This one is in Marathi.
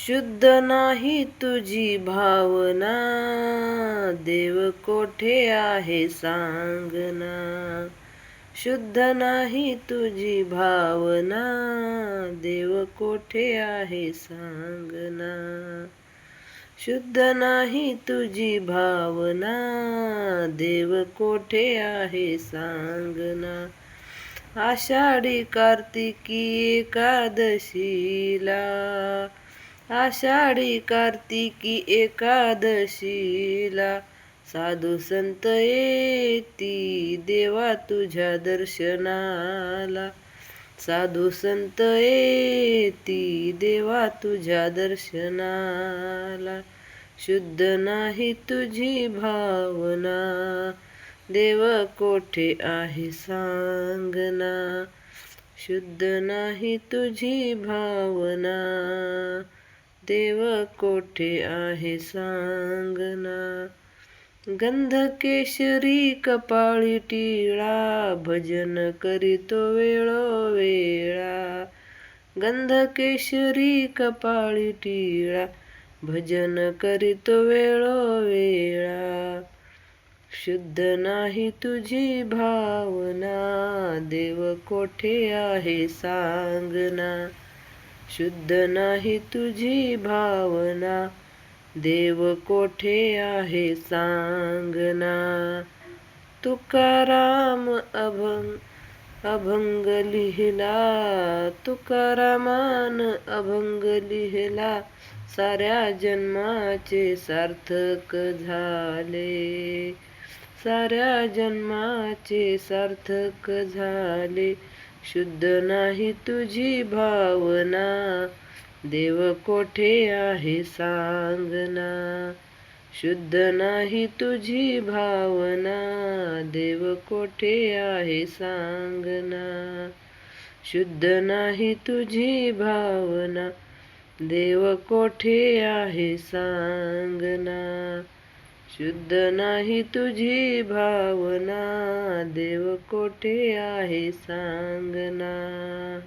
शुद्ध नाही तुझी भावना, देव कोठे आहे सांगना. शुद्ध नाही तुझी भावना, देव कोठे आहे सांगना. शुद्ध नाही तुझी भावना, देव कोठे आहे सांगना. आषाढी कार्तिकी एकादशीला, आषाढी कार्तिकी एकादशीला साधू संत येती देवा तुझ्या दर्शनाला. साधू संत येती देवा तुझ्या दर्शनाला. शुद्ध नाही तुझी भावना, देव कोठे आहे सांगना. शुद्ध नाही तुझी भावना, देव कोठे आहे सांगना. गंध केशरी कपाळी टिळा, भजन करीतो वेळोवेळा. गंध केशरी कपाळी टिळा, भजन करीतो वेळोवेळा. शुद्ध नाही तुझी भावना, देव कोठे आहे सांगना. शुद्ध नाही तुझी भावना, देव कोठे आहे सांगना. तुकाराम अभंग लिहिला, तुकारामान अभंग लिहिला. साऱ्या जन्माचे सार्थक झाले, साऱ्या जन्माचे सार्थक झाले. शुद्ध नाही तुझी भावना, देव कोठे आहे सांगना. शुद्ध नाही तुझी भावना, देव कोठे आहे सांगना. शुद्ध नाही तुझी भावना, देव कोठे आहे सांगना. शुद्ध नाही तुझी भावना, देव कोठे आहे सांगना.